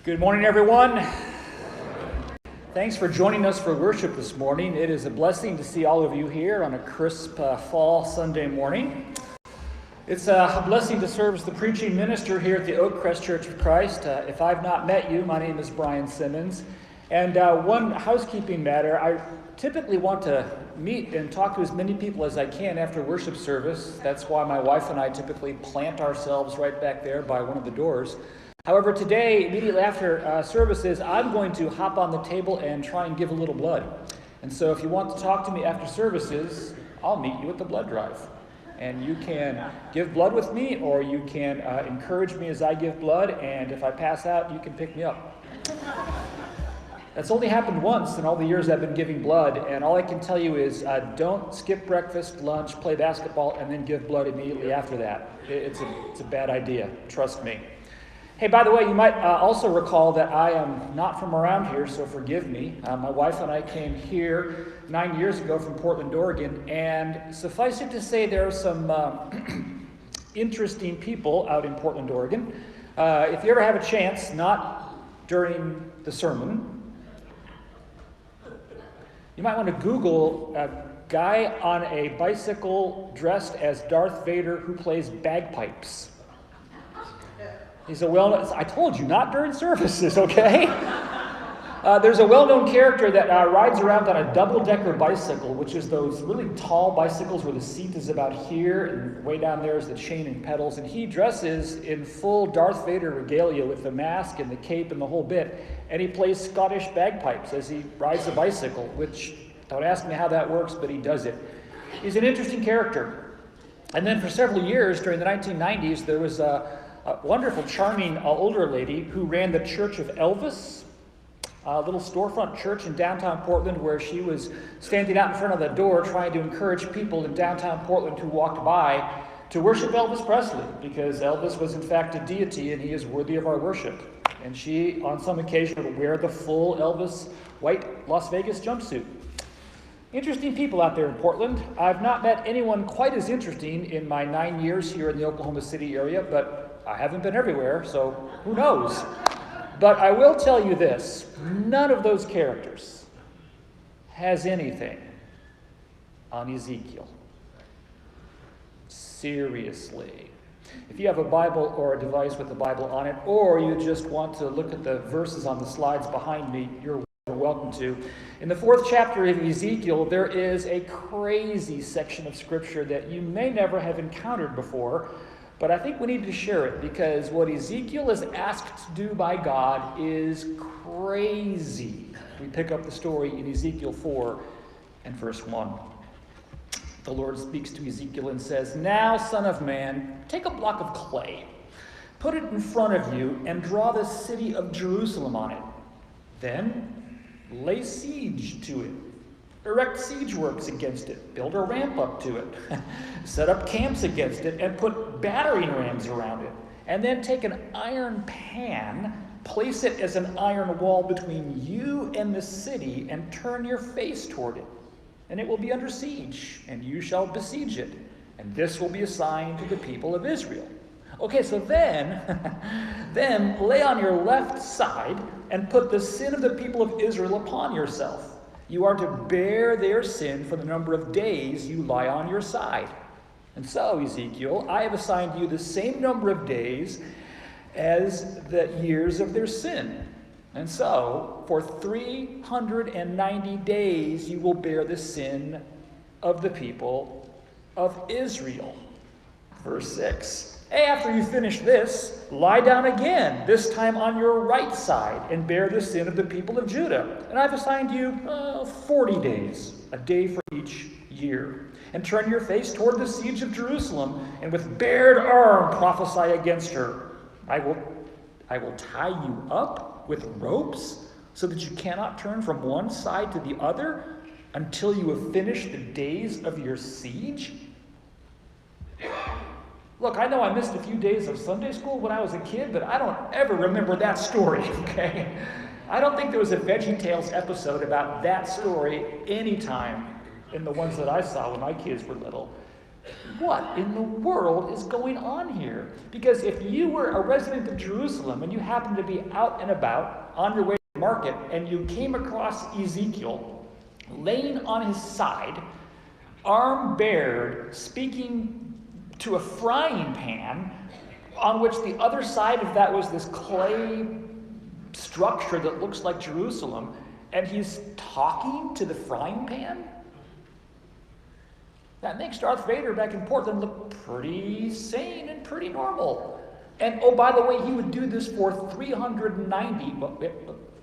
Good morning, everyone. Thanks for joining us for worship this morning. It is a blessing to see all of you here on a crisp fall Sunday morning. It's a blessing to serve as the preaching minister here at the Oakcrest Church of Christ. If I've not met you, my name is Brian Simmons. And one housekeeping matter, I typically want to meet and talk to as many people as I can after worship service. That's why my wife and I typically plant ourselves right back there by one of the doors. However, today, immediately after services, I'm going to hop on the table and try and give a little blood. And so if you want to talk to me after services, I'll meet you at the blood drive. And you can give blood with me, or you can encourage me as I give blood, and if I pass out, you can pick me up. That's only happened once in all the years I've been giving blood, and all I can tell you is don't skip breakfast, lunch, play basketball, and then give blood immediately after that. It's a bad idea, trust me. Hey, by the way, you might also recall that I am not from around here, so forgive me. My wife and I came here 9 years ago from Portland, Oregon, and suffice it to say there are some interesting people out in Portland, Oregon. If you ever have a chance, not during the sermon, you might want to Google a guy on a bicycle dressed as Darth Vader who plays bagpipes. He's a well-known, I told you, not during services, okay? There's a well-known character that rides around on a double-decker bicycle, which is those really tall bicycles where the seat is about here, and way down there is the chain and pedals, and he dresses in full Darth Vader regalia with the mask and the cape and the whole bit, and he plays Scottish bagpipes as he rides the bicycle, which, don't ask me how that works, but he does it. He's an interesting character. And then for several years, during the 1990s, there was a wonderful, charming older lady who ran the Church of Elvis, a little storefront church in downtown Portland where she was standing out in front of the door trying to encourage people in downtown Portland who walked by to worship Elvis Presley, because Elvis was in fact a deity and he is worthy of our worship. And she, on some occasion, would wear the full Elvis white Las Vegas jumpsuit. Interesting people out there in Portland. I've not met anyone quite as interesting in my 9 years here in the Oklahoma City area, but I haven't been everywhere, so who knows? But I will tell you this, none of those characters has anything on Ezekiel. Seriously. If you have a Bible or a device with the Bible on it, or you just want to look at the verses on the slides behind me, you're welcome to. In the 4th chapter of Ezekiel, there is a crazy section of Scripture that you may never have encountered before, but I think we need to share it because what Ezekiel is asked to do by God is crazy. We pick up the story in Ezekiel 4 and verse 1. The Lord speaks to Ezekiel and says, "Now, son of man, take a block of clay, put it in front of you, and draw the city of Jerusalem on it. Then lay siege to it. Erect siege works against it. Build a ramp up to it. Set up camps against it and put battering rams around it. And then take an iron pan, place it as an iron wall between you and the city, and turn your face toward it. And it will be under siege, and you shall besiege it. And this will be a sign to the people of Israel." Okay, so then lay on your left side and put the sin of the people of Israel upon yourself. You are to bear their sin for the number of days you lie on your side. And so, Ezekiel, I have assigned you the same number of days as the years of their sin. And so, for 390 days you will bear the sin of the people of Israel. Verse 6. After you finish this, lie down again, this time on your right side, and bear the sin of the people of Judah. And I've assigned you 40 days, a day for each year. And turn your face toward the siege of Jerusalem, and with bared arm prophesy against her. I will tie you up with ropes so that you cannot turn from one side to the other until you have finished the days of your siege. Look, I know I missed a few days of Sunday school when I was a kid, but I don't ever remember that story, okay? I don't think there was a VeggieTales episode about that story any time in the ones that I saw when my kids were little. what in the world is going on here? Because if you were a resident of Jerusalem and you happened to be out and about on your way to the market and you came across Ezekiel laying on his side, arm bared, speaking to a frying pan on which the other side of that was this clay structure that looks like Jerusalem, and he's talking to the frying pan? That makes Darth Vader back in Portland look pretty sane and pretty normal. And oh, by the way, he would do this for 390,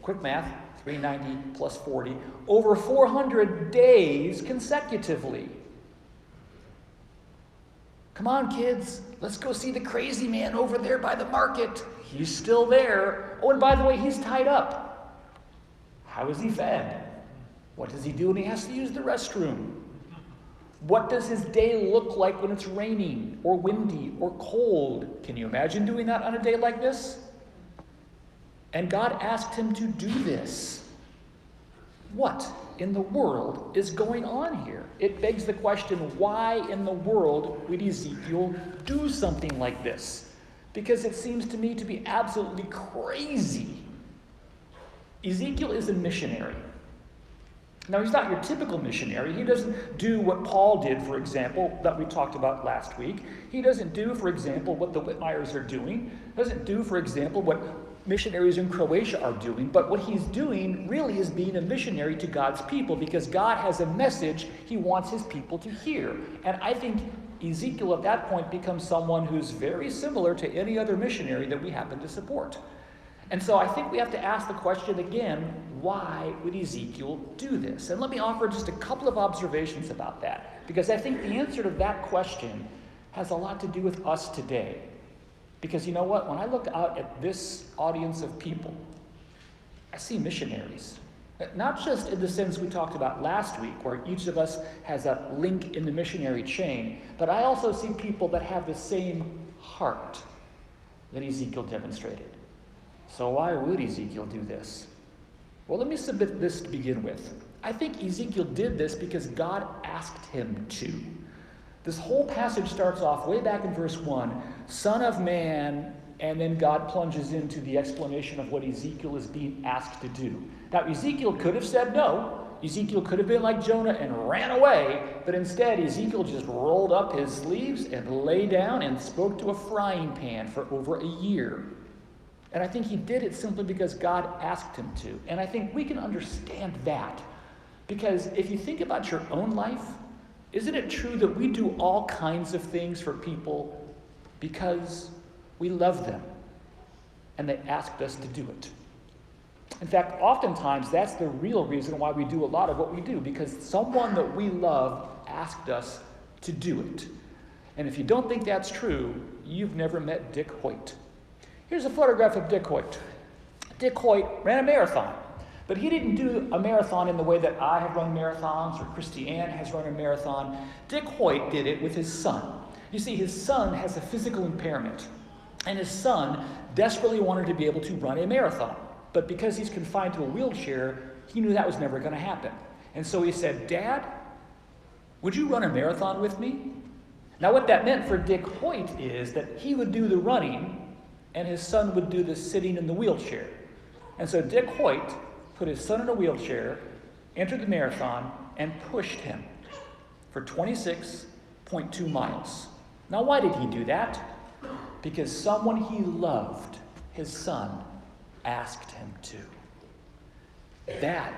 quick math, 390 plus 40, over 400 days consecutively. Come on, kids, let's go see the crazy man over there by the market. He's still there. Oh, and by the way, he's tied up. How is he fed? What does he do when he has to use the restroom? What does his day look like when it's raining or windy or cold? Can you imagine doing that on a day like this? And God asked him to do this. What in the world is going on here? It begs the question, why in the world would Ezekiel do something like this? Because it seems to me to be absolutely crazy. Ezekiel is a missionary. Now, he's not your typical missionary. He doesn't do what Paul did, for example, that we talked about last week. He doesn't do, for example, what the Whitmires are doing. Doesn't do, for example, what missionaries in Croatia are doing. But what he's doing really is being a missionary to God's people, because God has a message he wants his people to hear. And I think Ezekiel at that point becomes someone who's very similar to any other missionary that we happen to support. And so I think we have to ask the question again, why would Ezekiel do this? And let me offer just a couple of observations about that, because I think the answer to that question has a lot to do with us today. Because you know what? When I look out at this audience of people, I see missionaries. Not just in the sense we talked about last week, where each of us has a link in the missionary chain, but I also see people that have the same heart that Ezekiel demonstrated. So why would Ezekiel do this? Well, let me submit this to begin with. I think Ezekiel did this because God asked him to. This whole passage starts off way back in verse 1, Son of Man, and then God plunges into the explanation of what Ezekiel is being asked to do. Now, Ezekiel could have said no. Ezekiel could have been like Jonah and ran away, but instead Ezekiel just rolled up his sleeves and lay down and spoke to a frying pan for over a year. And I think he did it simply because God asked him to. And I think we can understand that. Because if you think about your own life, isn't it true that we do all kinds of things for people because we love them and they asked us to do it? In fact, oftentimes that's the real reason why we do a lot of what we do, because someone that we love asked us to do it. And if you don't think that's true, you've never met Dick Hoyt. Here's a photograph of Dick Hoyt. Dick Hoyt ran a marathon, but he didn't do a marathon in the way that I have run marathons or Christy Ann has run a marathon. Dick Hoyt did it with his son. You see, his son has a physical impairment, and his son desperately wanted to be able to run a marathon. But because he's confined to a wheelchair, he knew that was never going to happen. And so he said, Dad, would you run a marathon with me? Now what that meant for Dick Hoyt is that he would do the running and his son would do the sitting in the wheelchair. And so Dick Hoyt put his son in a wheelchair, entered the marathon, and pushed him for 26.2 miles. Now, why did he do that? Because someone he loved, his son, asked him to. That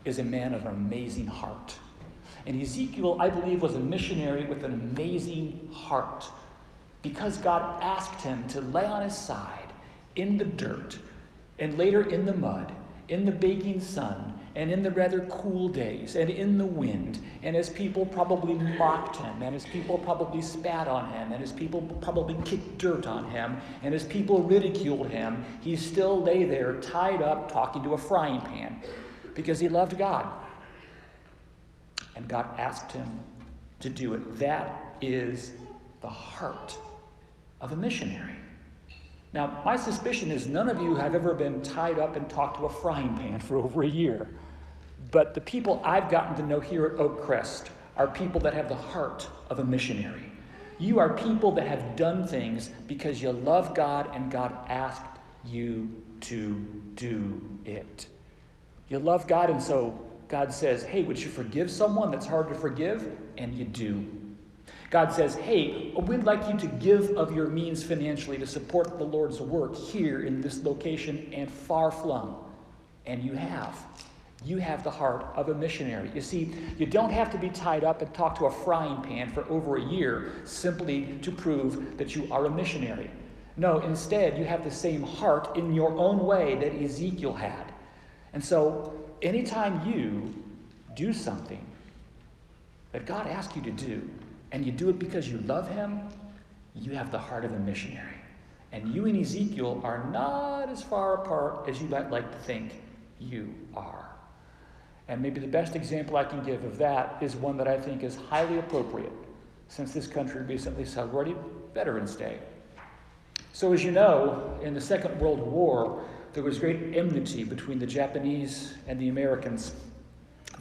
is a man of an amazing heart. And Ezekiel, I believe, was a missionary with an amazing heart, because God asked him to lay on his side in the dirt, and later in the mud, in the baking sun, and in the rather cool days, and in the wind, and as people probably mocked him, and as people probably spat on him, and as people probably kicked dirt on him, and as people ridiculed him, he still lay there tied up talking to a frying pan, because he loved God. And God asked him to do it. That is the heart of a missionary. Now, my suspicion is none of you have ever been tied up and talked to a frying pan for over a year. But the people I've gotten to know here at Oak Crest are people that have the heart of a missionary. You are people that have done things because you love God and God asked you to do it. You love God, and so God says, hey, would you forgive someone that's hard to forgive? And you do. God says, hey, we'd like you to give of your means financially to support the Lord's work here in this location and far-flung. And you have. You have the heart of a missionary. You see, you don't have to be tied up and talk to a frying pan for over a year simply to prove that you are a missionary. No, instead, you have the same heart in your own way that Ezekiel had. And so, anytime you do something that God asks you to do, and you do it because you love him, you have the heart of a missionary. And you and Ezekiel are not as far apart as you might like to think you are. And maybe the best example I can give of that is one that I think is highly appropriate, since this country recently celebrated Veterans Day. So as you know, in the Second World War, there was great enmity between the Japanese and the Americans.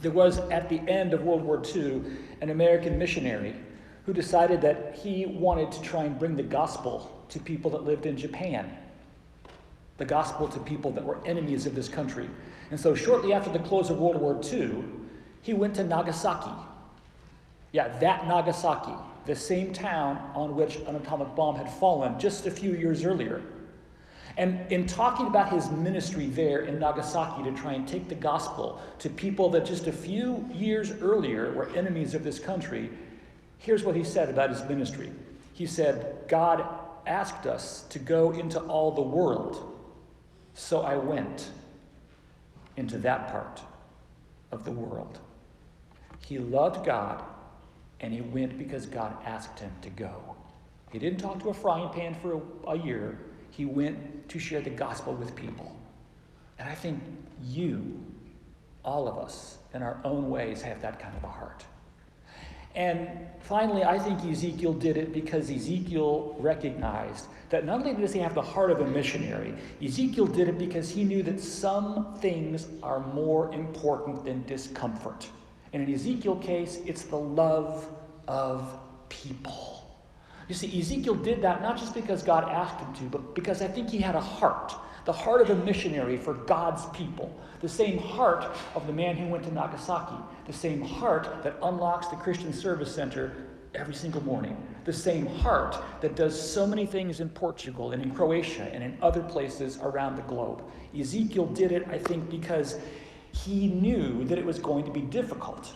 There was, at the end of World War II, an American missionary who decided that he wanted to try and bring the gospel to people that lived in Japan, the gospel to people that were enemies of this country. And so shortly after the close of World War II, he went to Nagasaki. Yeah, that Nagasaki, the same town on which an atomic bomb had fallen just a few years earlier. And in talking about his ministry there in Nagasaki to try and take the gospel to people that just a few years earlier were enemies of this country, here's what he said about his ministry. He said, God asked us to go into all the world, so I went into that part of the world. He loved God, and he went because God asked him to go. He didn't talk to a frying pan for a year. He went to share the gospel with people. And I think you, all of us, in our own ways, have that kind of a heart. And finally, I think Ezekiel did it because Ezekiel recognized that not only does he have the heart of a missionary, Ezekiel did it because he knew that some things are more important than discomfort. And in Ezekiel's case, it's the love of people. You see, Ezekiel did that not just because God asked him to, but because I think he had a heart, the heart of a missionary for God's people. The same heart of the man who went to Nagasaki, the same heart that unlocks the Christian Service Center every single morning, the same heart that does so many things in Portugal and in Croatia and in other places around the globe. Ezekiel did it, I think, because he knew that it was going to be difficult.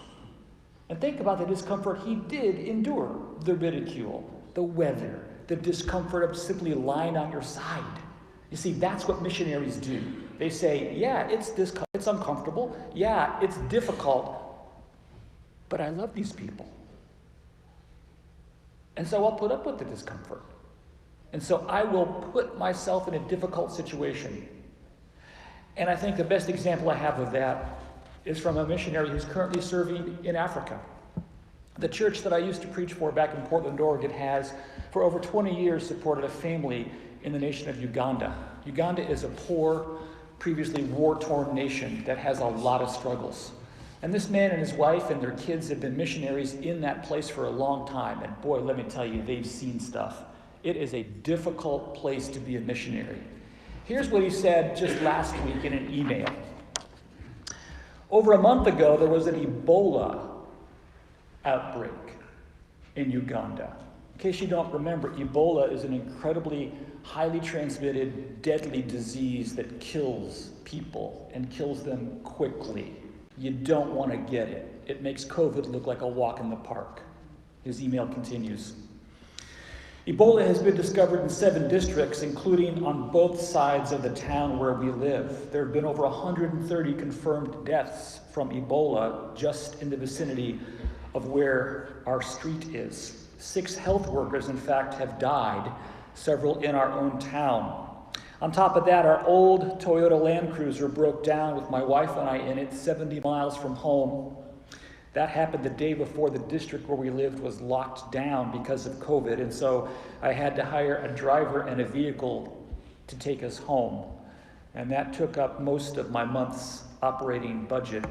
And think about the discomfort he did endure, the ridicule, the weather, the discomfort of simply lying on your side. You see, that's what missionaries do. They say, yeah, it's uncomfortable. Yeah, it's difficult. But I love these people. And so I'll put up with the discomfort. And so I will put myself in a difficult situation. And I think the best example I have of that is from a missionary who's currently serving in Africa. The church that I used to preach for back in Portland, Oregon has, for over 20 years, supported a family in the nation of Uganda. Uganda is a poor, previously war-torn nation that has a lot of struggles. And this man and his wife and their kids have been missionaries in that place for a long time. And boy, let me tell you, they've seen stuff. It is a difficult place to be a missionary. Here's what he said just last week in an email. Over a month ago, there was an Ebola outbreak in Uganda. In case you don't remember, Ebola is an incredibly highly transmitted, deadly disease that kills people and kills them quickly. You don't want to get it. It makes COVID look like a walk in the park. His email continues. Ebola has been discovered in 7 districts, including on both sides of the town where we live. There have been over 130 confirmed deaths from Ebola just in the vicinity of where our street is. 6 health workers, in fact, have died, several in our own town. On top of that, our old Toyota Land Cruiser broke down with my wife and I in it 70 miles from home. That happened the day before the district where we lived was locked down because of COVID, and so I had to hire a driver and a vehicle to take us home. And that took up most of my month's operating budget.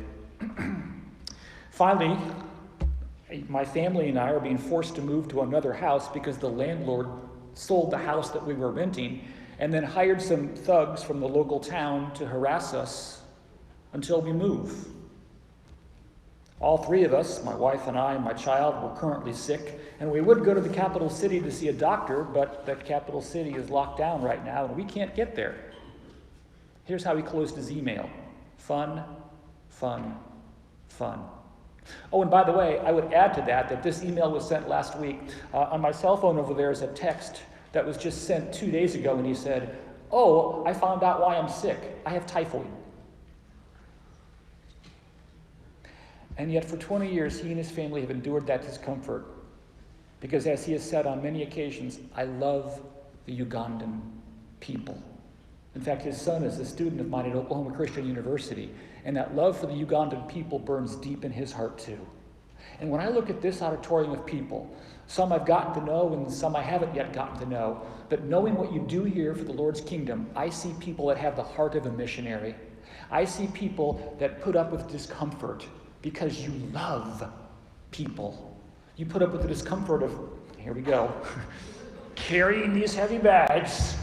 Finally, My family and I are being forced to move to another house because the landlord sold the house that we were renting and then hired some thugs from the local town to harass us until we move. All three of us, my wife and I and my child, were currently sick, and we would go to the capital city to see a doctor, but the capital city is locked down right now, and we can't get there. Here's how he closed his email. Fun, fun, fun. Oh, and by the way, I would add to that this email was sent last week. On my cell phone over there is a text that was just sent 2 days ago, and he said, "Oh, I found out why I'm sick. I have typhoid." And yet for 20 years, he and his family have endured that discomfort because, as he has said on many occasions, "I love the Ugandan people." In fact, his son is a student of mine at Oklahoma Christian University, and that love for the Ugandan people burns deep in his heart too. And when I look at this auditorium of people, some I've gotten to know and some I haven't yet gotten to know, but knowing what you do here for the Lord's kingdom, I see people that have the heart of a missionary. I see people that put up with discomfort because you love people. You put up with the discomfort of, here we go, carrying these heavy bags.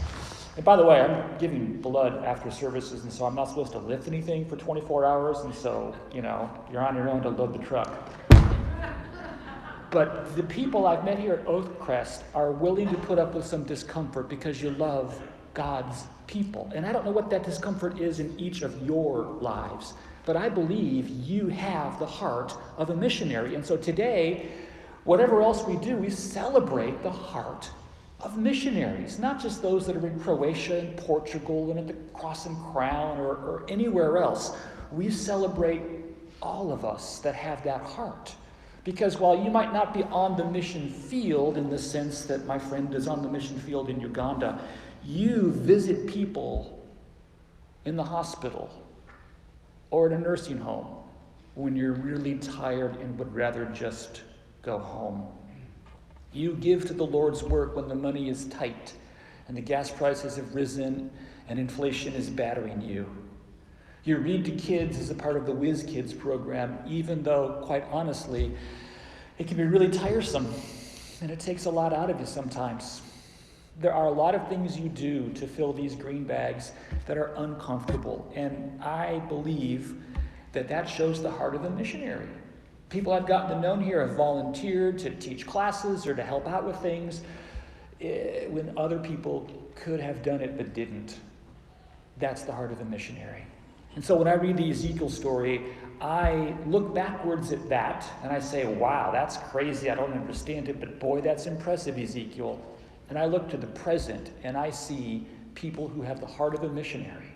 And by the way, I'm giving blood after services, and so I'm not supposed to lift anything for 24 hours, and so, you're on your own to load the truck. But the people I've met here at Oathcrest are willing to put up with some discomfort because you love God's people. And I don't know what that discomfort is in each of your lives, but I believe you have the heart of a missionary. And so today, whatever else we do, we celebrate the heart of missionaries, not just those that are in Croatia and Portugal and at the Cross and Crown or anywhere else. We celebrate all of us that have that heart. Because while you might not be on the mission field in the sense that my friend is on the mission field in Uganda, you visit people in the hospital or in a nursing home when you're really tired and would rather just go home. You give to the Lord's work when the money is tight and the gas prices have risen and inflation is battering you. You read to kids as a part of the Whiz Kids program, even though, quite honestly, it can be really tiresome and it takes a lot out of you sometimes. There are a lot of things you do to fill these green bags that are uncomfortable, and I believe that shows the heart of a missionary. People I've gotten to know here have volunteered to teach classes or to help out with things when other people could have done it but didn't. That's the heart of a missionary. And so when I read the Ezekiel story, I look backwards at that and I say, wow, that's crazy. I don't understand it, but boy, that's impressive, Ezekiel. And I look to the present and I see people who have the heart of a missionary.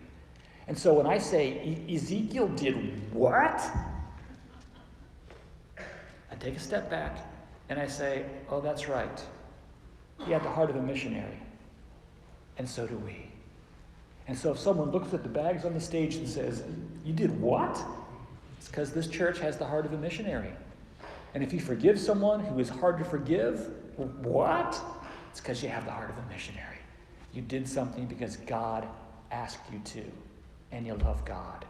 And so when I say Ezekiel did what? I take a step back and I say, oh, that's right. He had the heart of a missionary. And so do we. And so if someone looks at the bags on the stage and says, you did what? It's because this church has the heart of a missionary. And if you forgive someone who is hard to forgive, what? It's because you have the heart of a missionary. You did something because God asked you to, and you love God.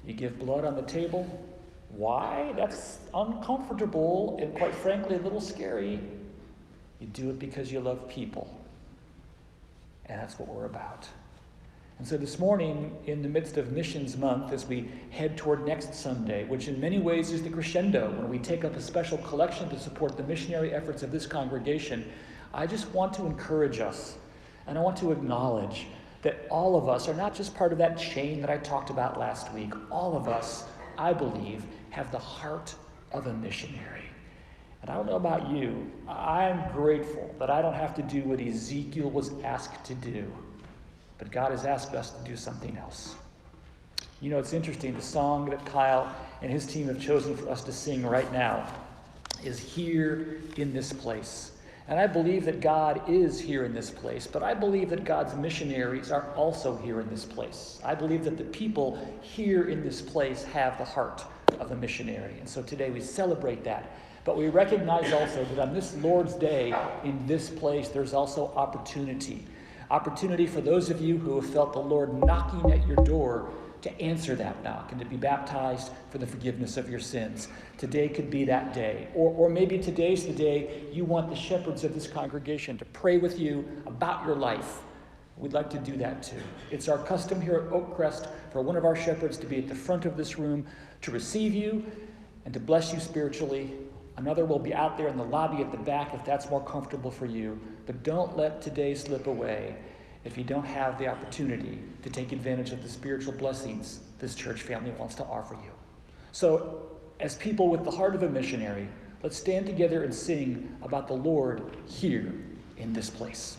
You give blood on the table. Why? That's uncomfortable and, quite frankly, a little scary. You do it because you love people. And that's what we're about. And so this morning, in the midst of Missions Month, as we head toward next Sunday, which in many ways is the crescendo, when we take up a special collection to support the missionary efforts of this congregation, I just want to encourage us, and I want to acknowledge that all of us are not just part of that chain that I talked about last week. All of us, I believe, have the heart of a missionary. And I don't know about you, I'm grateful that I don't have to do what Ezekiel was asked to do. But God has asked us to do something else. You know, it's interesting. The song that Kyle and his team have chosen for us to sing right now is Here in This Place. And I believe that God is here in this place, but I believe that God's missionaries are also here in this place. I believe that the people here in this place have the heart of a missionary. And so today we celebrate that. But we recognize also that on this Lord's Day in this place, there's also opportunity. Opportunity for those of you who have felt the Lord knocking at your door to answer that knock and to be baptized for the forgiveness of your sins. Today could be that day. Or maybe today's the day you want the shepherds of this congregation to pray with you about your life. We'd like to do that too. It's our custom here at Oak Crest for one of our shepherds to be at the front of this room to receive you and to bless you spiritually. Another will be out there in the lobby at the back if that's more comfortable for you. But don't let today slip away if you don't have the opportunity to take advantage of the spiritual blessings this church family wants to offer you. So, as people with the heart of a missionary, let's stand together and sing about the Lord here in this place.